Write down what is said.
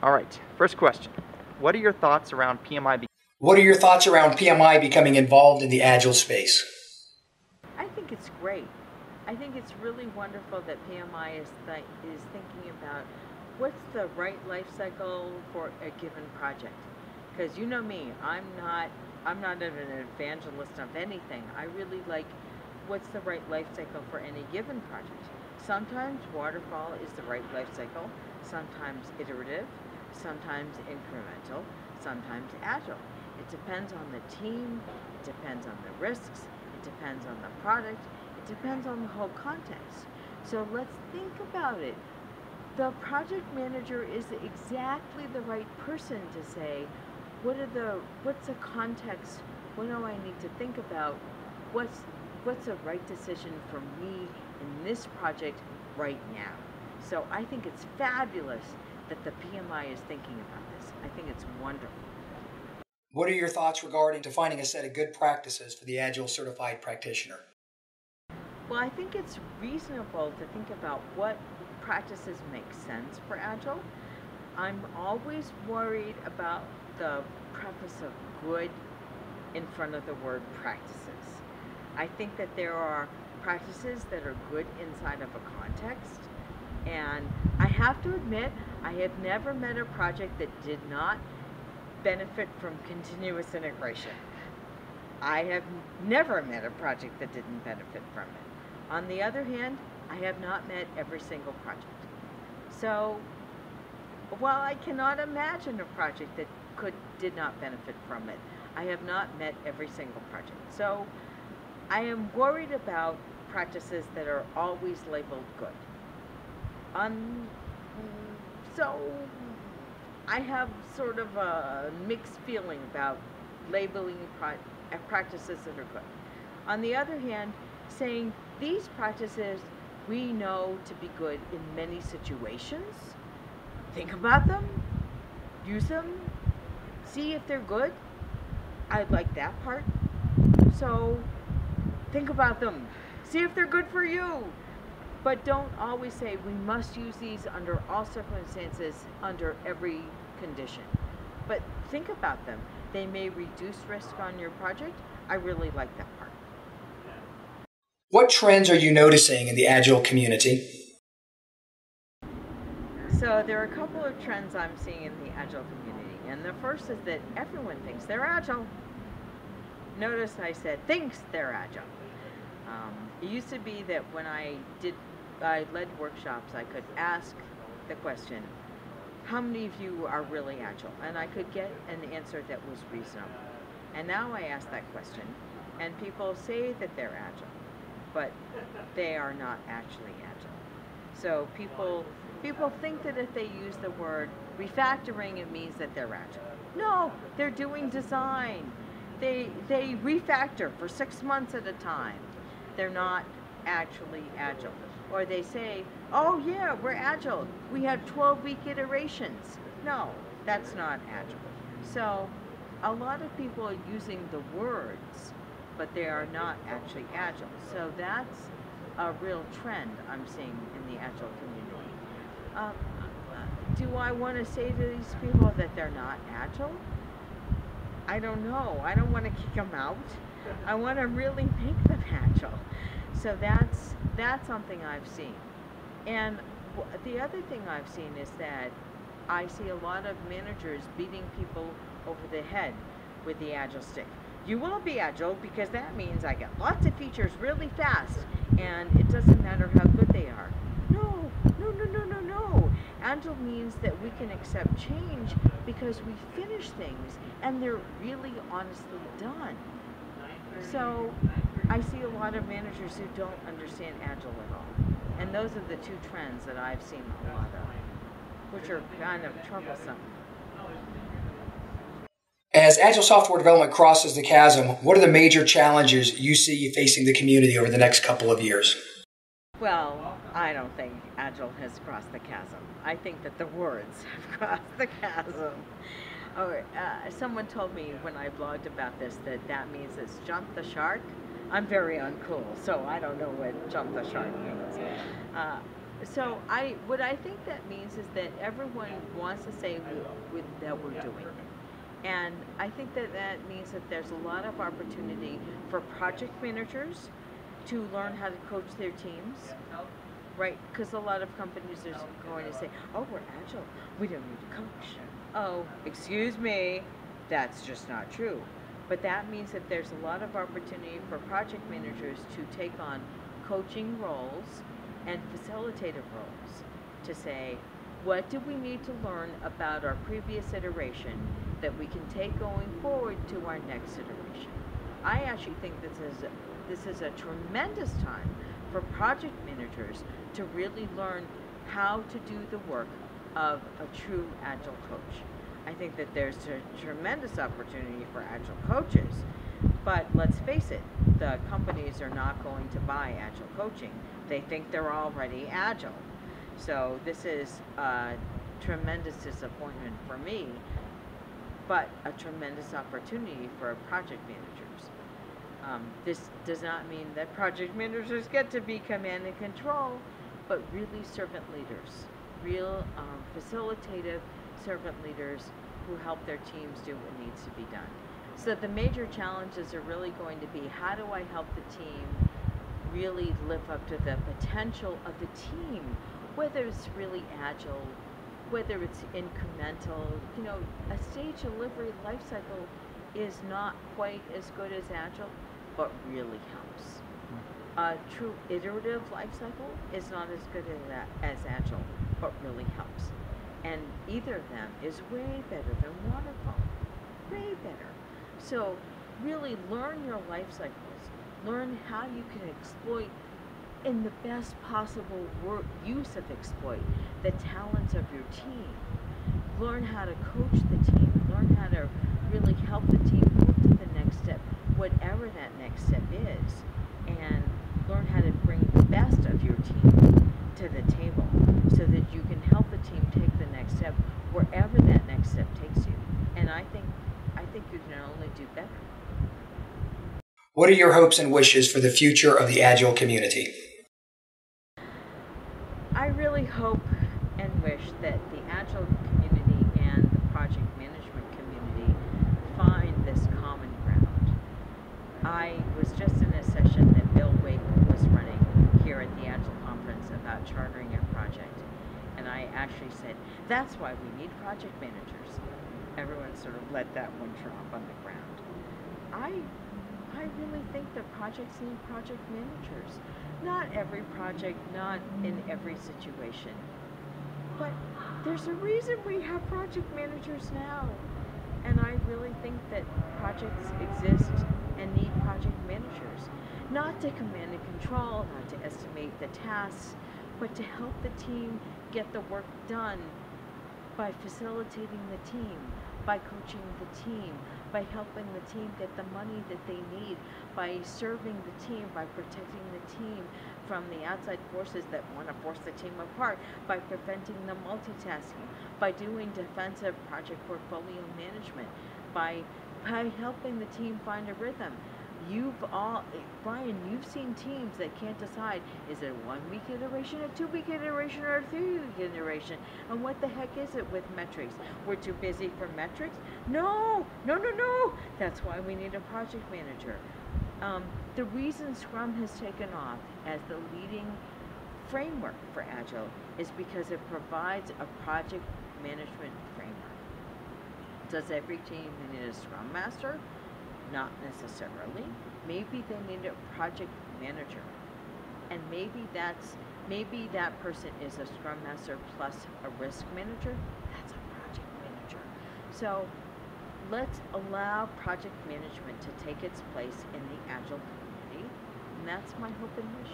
All right, first question. What are your thoughts around PMI? What are your thoughts around PMI becoming involved in the Agile space? I think it's great. I think it's really wonderful that PMI is thinking about what's the right life cycle for a given project. Because you know me, I'm not an evangelist of anything. I really like what's the right life cycle for any given project. Sometimes waterfall is the right life cycle, sometimes iterative, sometimes incremental, sometimes agile. It depends on the team, it depends on the risks, it depends on the product, it depends on the whole context. So let's think about it. The project manager is exactly the right person to say, what's the context? What do I need to think about? What's the right decision for me in this project right now? So I think it's fabulous that the PMI is thinking about this. I think it's wonderful. What are your thoughts regarding defining a set of good practices for the Agile certified practitioner? Well, I think it's reasonable to think about what practices make sense for Agile. I'm always worried about the preface of good in front of the word practices. I think that there are practices that are good inside of a context, and I have to admit, I have never met a project that did not benefit from continuous integration. I have never met a project that didn't benefit from it. On the other hand, I have not met every single project. So, while I cannot imagine a project that did not benefit from it, I have not met every single project. So, I am worried about practices that are always labeled good. So, I have sort of a mixed feeling about labeling practices that are good. On the other hand, saying these practices we know to be good in many situations, think about them, use them, see if they're good. I like that part. So think about them, see if they're good for you. But don't always say we must use these under all circumstances, under every condition. But think about them. They may reduce risk on your project. I really like that part. What trends are you noticing in the Agile community? So there are a couple of trends I'm seeing in the Agile community. And the first is that everyone thinks they're Agile. Notice I said thinks they're Agile. It used to be that when I led workshops, I could ask the question, how many of you are really Agile? And I could get an answer that was reasonable. And now I ask that question, and people say that they're Agile, but they are not actually Agile. So people think that if they use the word refactoring, it means that they're Agile. No, they're doing design. They refactor for 6 months at a time. They're not actually Agile. Or they say, oh yeah, we're Agile. We have 12-week iterations. No, that's not Agile. So a lot of people are using the words, but they are not actually Agile. So that's a real trend I'm seeing in the Agile community. Do I want to say to these people that they're not Agile? I don't know. I don't want to kick them out. I want to really make them Agile. So that's something I've seen. And the other thing I've seen is that I see a lot of managers beating people over the head with the Agile stick. You will be Agile because that means I get lots of features really fast and it doesn't matter how good they are. No. Agile means that we can accept change because we finish things and they're really honestly done. So I see a lot of managers who don't understand Agile at all. And those are the two trends that I've seen a lot of, which are kind of troublesome. As Agile software development crosses the chasm, what are the major challenges you see facing the community over the next couple of years? Well, I don't think Agile has crossed the chasm. I think that the words have crossed the chasm. Someone told me when I blogged about this that means it's jump the shark. I'm very uncool, so I don't know what jump the shark means. So what I think that means is that everyone wants to say that we're doing it. And I think that that means that there's a lot of opportunity for project managers to learn how to coach their teams, right? Because a lot of companies are going to say, oh, we're agile, we don't need to coach. Oh, excuse me, that's just not true. But that means that there's a lot of opportunity for project managers to take on coaching roles and facilitative roles to say, what do we need to learn about our previous iteration that we can take going forward to our next iteration? I actually think this is a tremendous time for project managers to really learn how to do the work of a true Agile coach. I think that there's a tremendous opportunity for Agile coaches, but let's face it, the companies are not going to buy Agile coaching. They think they're already Agile. So this is a tremendous disappointment for me, but a tremendous opportunity for project managers. This does not mean that project managers get to be command and control, but really servant leaders, real facilitative servant leaders who help their teams do what needs to be done. So the major challenges are really going to be, how do I help the team really live up to the potential of the team, whether it's really agile, whether it's incremental. You know, a stage delivery life cycle is not quite as good as agile, but really helps. A true iterative life cycle is not as good as agile, but really helps. And either of them is way better than waterfall, way better. So really learn your life cycles. Learn how you can exploit, in the best possible use of exploit, the talents of your team. Learn how to coach the team. Learn how to really help the team move to the next step, whatever that next step is. And learn how to bring the best of your team to the table so that you can help the team take the next step wherever that next step takes you. And I think you can only do better. What are your hopes and wishes for the future of the Agile community? I really hope and wish that the Agile community and the project management community find this common ground. I was just in a session that Bill Wake was running here at the Agile conference about chartering a project. And I actually said, that's why we need project managers. Everyone sort of let that one drop on the ground. I really think that projects need project managers. Not every project, not in every situation. But there's a reason we have project managers now. And I really think that projects exist and need project managers. Not to command and control, not to estimate the tasks, but to help the team get the work done by facilitating the team, by coaching the team, by helping the team get the money that they need, by serving the team, by protecting the team from the outside forces that want to force the team apart, by preventing the multitasking, by doing defensive project portfolio management, by helping the team find a rhythm. Brian, you've seen teams that can't decide, is it a 1 week iteration, a 2 week iteration, or a 3 week iteration? And what the heck is it with metrics? We're too busy for metrics? No. That's why we need a project manager. The reason Scrum has taken off as the leading framework for Agile is because it provides a project management framework. Does every team need a Scrum Master? Not necessarily. Maybe they need a project manager. And maybe that person is a Scrum Master plus a risk manager. That's a project manager. So let's allow project management to take its place in the Agile community. And that's my hope and wish.